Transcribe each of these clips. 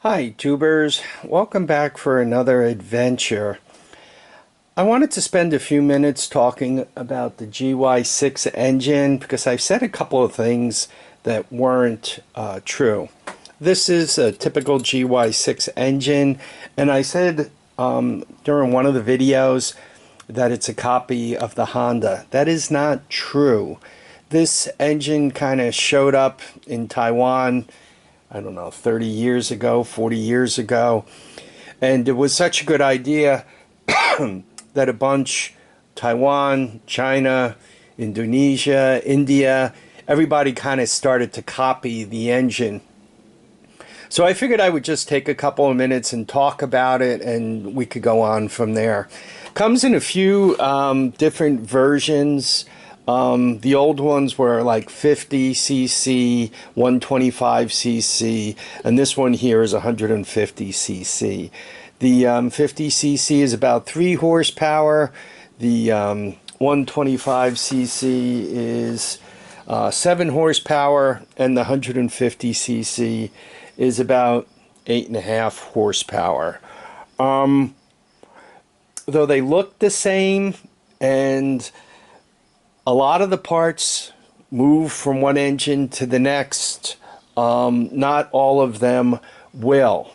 Hi tubers, welcome back for another adventure. I wanted to spend a few minutes talking about the GY6 engine because I've said a couple of things that weren't true. This is a typical GY6 engine, and I said during one of the videos that it's a copy of the Honda. That is not true. This engine kind of showed up in Taiwan, I don't know, 30 years ago, 40 years ago. And it was such a good idea that a bunch, Taiwan, China, Indonesia, India, everybody kind of started to copy the engine. So I figured I would just take a couple of minutes and talk about it, and we could go on from there. Comes in a few different versions. The old ones were like 50cc, 125cc, and this one here is 150cc. The 50cc is about 3 horsepower. The 125cc is 7 horsepower, and the 150cc is about 8.5 horsepower. Though they look the same, and a lot of the parts move from one engine to the next, not all of them will.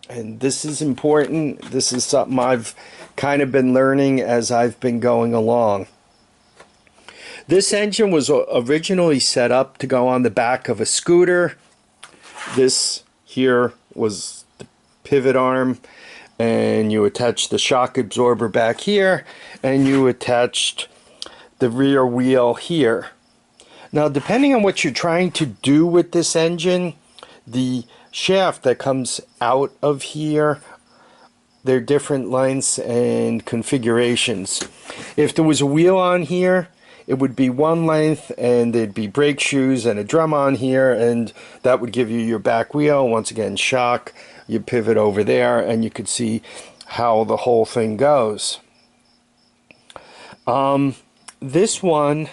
And this is important. This is something I've kind of been learning as I've been going along. This engine was originally set up to go on the back of a scooter. This here was the pivot arm, and you attach the shock absorber back here, and you attached the rear wheel here. Now, depending on what you're trying to do with this engine, the shaft that comes out of here, they're different lengths and configurations. If there was a wheel on here, it would be one length, and there'd be brake shoes and a drum on here, and that would give you your back wheel. Once again, shock, you pivot over there, and you could see how the whole thing goes. This one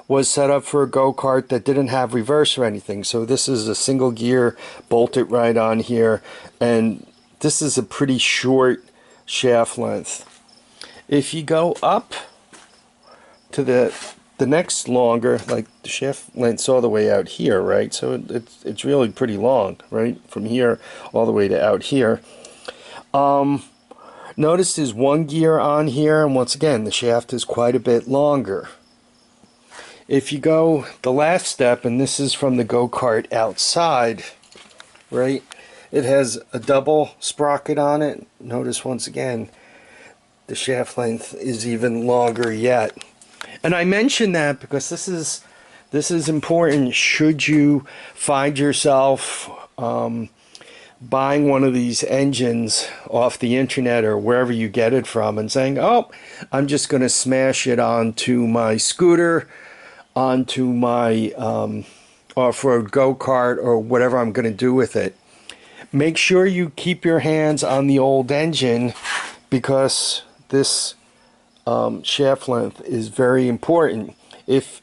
was set up for a go-kart that didn't have reverse or anything, so this is a single gear bolted right on here, and this is a pretty short shaft length. If you go up to the next longer, like the shaft length's all the way out here, right? So it's really pretty long, right? From here all the way to out here. Notice there's one gear on here, and once again, the shaft is quite a bit longer. If you go the last step, and this is from the go-kart outside, right? It has a double sprocket on it. Notice once again, the shaft length is even longer yet. And I mention that because this is important should you find yourself buying one of these engines off the internet or wherever you get it from and saying, oh, I'm just going to smash it onto my scooter, onto my off-road go-kart, or whatever I'm going to do with it. Make sure you keep your hands on the old engine, because this shaft length is very important. If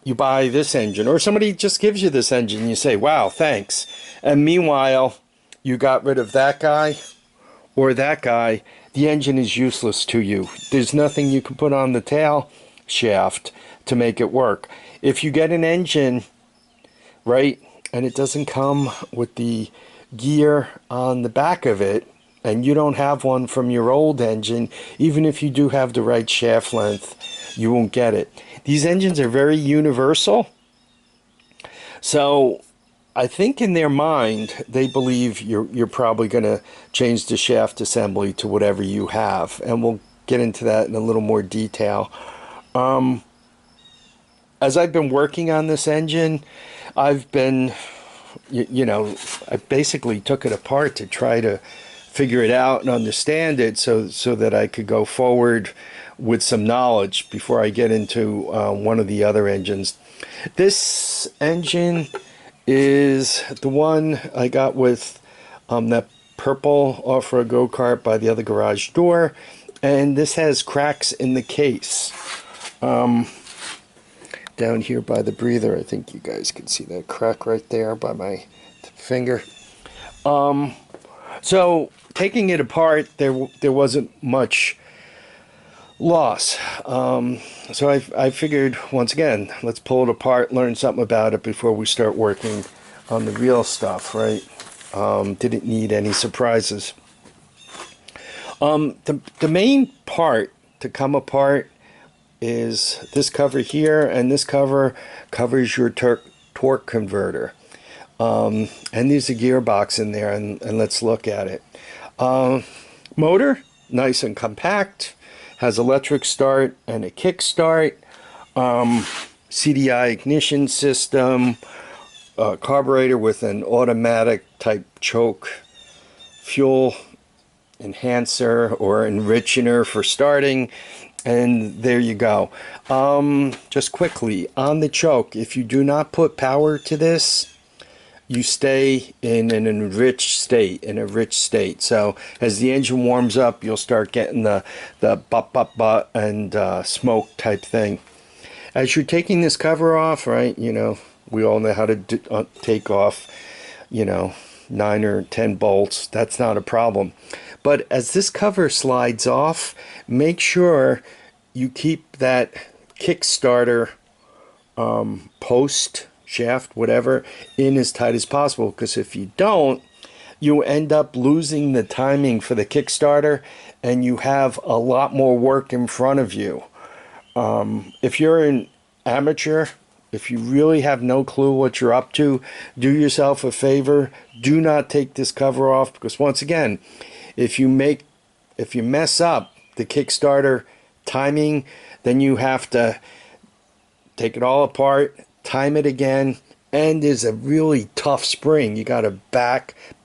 you buy this engine, or somebody just gives you this engine, you say, wow, thanks, and meanwhile you got rid of that guy or that guy, the engine is useless to you. There's nothing you can put on the tail shaft to make it work. If you get an engine, right, and it doesn't come with the gear on the back of it, and you don't have one from your old engine, even if you do have the right shaft length, you won't get it. These engines are very universal, so I think in their mind they believe you're probably going to change the shaft assembly to whatever you have, and we'll get into that in a little more detail. As I've been working on this engine, I've been, I basically took it apart to try to figure it out and understand it so that I could go forward with some knowledge before I get into one of the other engines. This engine is the one I got with that purple off-road go-kart by the other garage door, and this has cracks in the case. Down here by the breather, I think you guys can see that crack right there by my finger. So taking it apart, there wasn't much loss. So I figured, once again, let's pull it apart, learn something about it before we start working on the real stuff, right? Didn't need any surprises. The main part to come apart is this cover here, and this cover covers your torque converter. And there's a gearbox in there, and let's look at it. Motor, nice and compact, has electric start and a kick start, CDI ignition system, carburetor with an automatic type choke, fuel enhancer or enrichener for starting, and there you go. Just quickly, on the choke, if you do not put power to this, you stay in an enriched state, in a rich state. So as the engine warms up, you'll start getting the butt and smoke type thing. As you're taking this cover off, right, you know, we all know how to take off, you know, 9 or 10 bolts. That's not a problem. But as this cover slides off, make sure you keep that Kickstarter post, shaft, whatever, in as tight as possible, because if you don't, you end up losing the timing for the Kickstarter, and you have a lot more work in front of you. If you're an amateur, if you really have no clue what you're up to, do yourself a favor, do not take this cover off, because once again, if you mess up the Kickstarter timing, then you have to take it all apart, time it again, and there's a really tough spring. You got to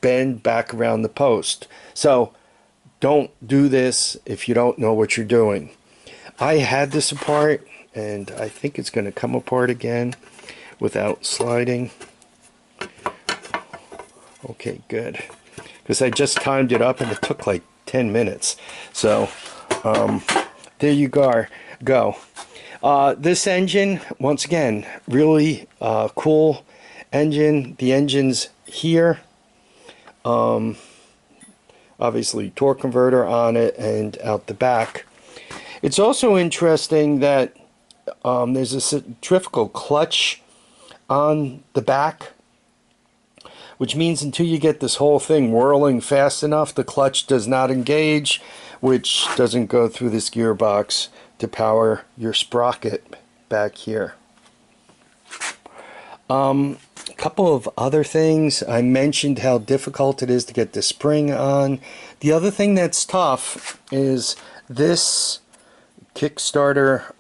bend back around the post. So don't do this if you don't know what you're doing. I had this apart, and I think it's going to come apart again without sliding. Okay, good. Because I just timed it up and it took like 10 minutes. So there you go. This engine, once again, really cool engine. The engine's here. Obviously torque converter on it and out the back. It's also interesting that there's a centrifugal clutch on the back, which means until you get this whole thing whirling fast enough, the clutch does not engage, which doesn't go through this gearbox to power your sprocket back here. A couple of other things. I mentioned how difficult it is to get the spring on. The other thing that's tough is this Kickstarter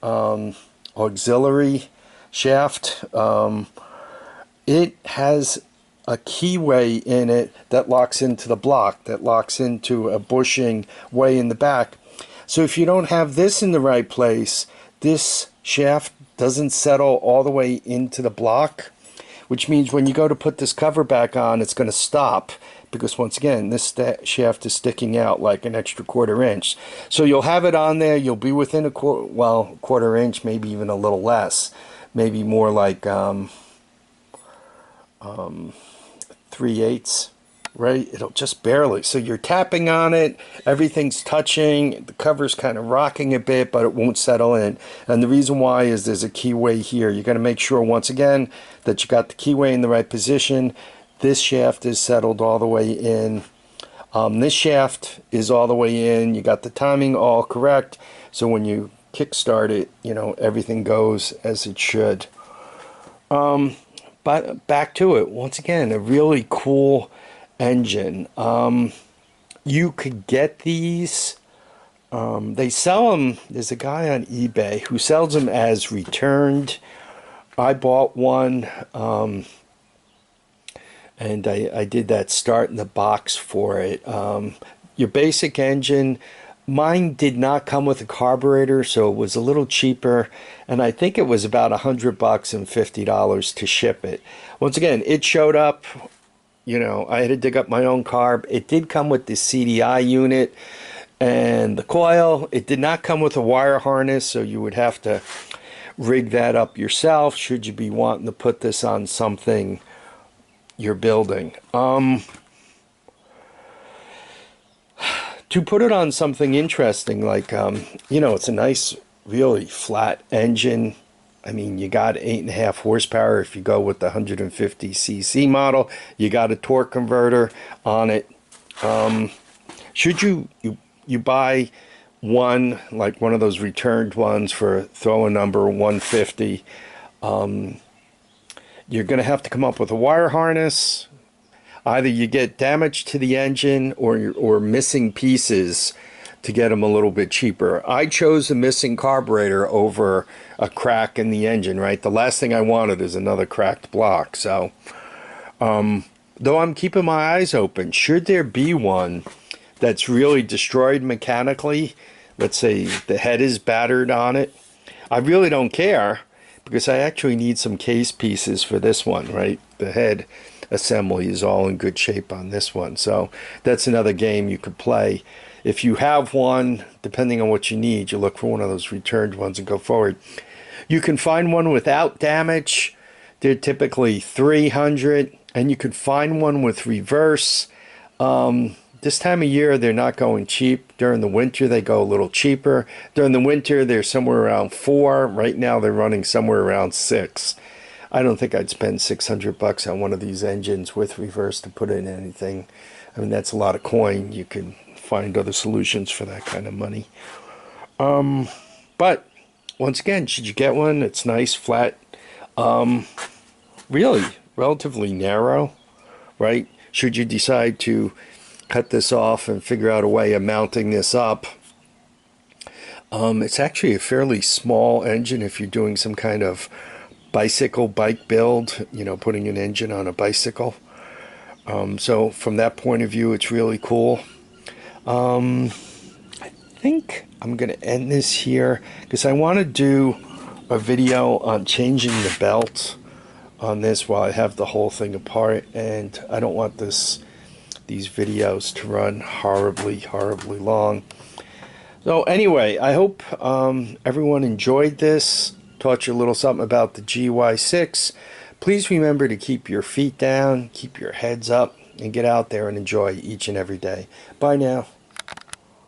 auxiliary shaft. It has a keyway in it that locks into the block, that locks into a bushing way in the back. So if you don't have this in the right place, this shaft doesn't settle all the way into the block, which means when you go to put this cover back on, it's going to stop, because once again, this shaft is sticking out like an extra 1/4 inch. So you'll have it on there, you'll be within a 1/4 inch, maybe even a little less, maybe more like 3/8, right? It'll just barely. So you're tapping on it, everything's touching, the cover's kind of rocking a bit, but it won't settle in. And the reason why is there's a keyway here. You're going to make sure, once again, that you got the keyway in the right position. This shaft is settled all the way in. This shaft is all the way in. You got the timing all correct. So when you kickstart it, you know, everything goes as it should. But back to it, once again, a really cool engine. You could get these, they sell them, there's a guy on eBay who sells them as returned. I bought one, and I did that start in the box for it. Your basic engine, mine did not come with a carburetor, so it was a little cheaper, and I think it was about $100 and $50 to ship it. Once again, it showed up, you know, I had to dig up my own carb. It did come with the CDI unit and the coil. It did not come with a wire harness, so you would have to rig that up yourself should you be wanting to put this on something you're building. to put it on something interesting, like, you know, it's a nice, really flat engine. I mean, you got 8.5 horsepower if you go with the 150cc model. You got a torque converter on it. Should you buy one, like one of those returned ones for throw a number 150, you're going to have to come up with a wire harness. Either you get damage to the engine or missing pieces to get them a little bit cheaper. I chose a missing carburetor over a crack in the engine, right? The last thing I wanted is another cracked block. So, though I'm keeping my eyes open, should there be one that's really destroyed mechanically, let's say the head is battered on it, I really don't care, because I actually need some case pieces for this one, right? The head assembly is all in good shape on this one. So that's another game you could play. If you have one, depending on what you need, you look for one of those returned ones and go forward. You can find one without damage. They're typically $300, and you could find one with reverse. This time of year, they're not going cheap. During the winter, they go a little cheaper. During the winter, they're somewhere around $4. Right now, they're running somewhere around $6. I don't think I'd spend $600 on one of these engines with reverse to put in anything. I mean, that's a lot of coin. You can find other solutions for that kind of money. But once again, should you get one? It's nice, flat, really relatively narrow, right? Should you decide to cut this off and figure out a way of mounting this up, it's actually a fairly small engine if you're doing some kind of bike build, you know, putting an engine on a bicycle. So from that point of view, it's really cool. I think I'm going to end this here because I want to do a video on changing the belt on this while I have the whole thing apart, and I don't want these videos to run horribly long. So anyway, I hope everyone enjoyed this, taught you a little something about the GY6. Please remember to keep your feet down, keep your heads up, and get out there and enjoy each and every day. Bye now.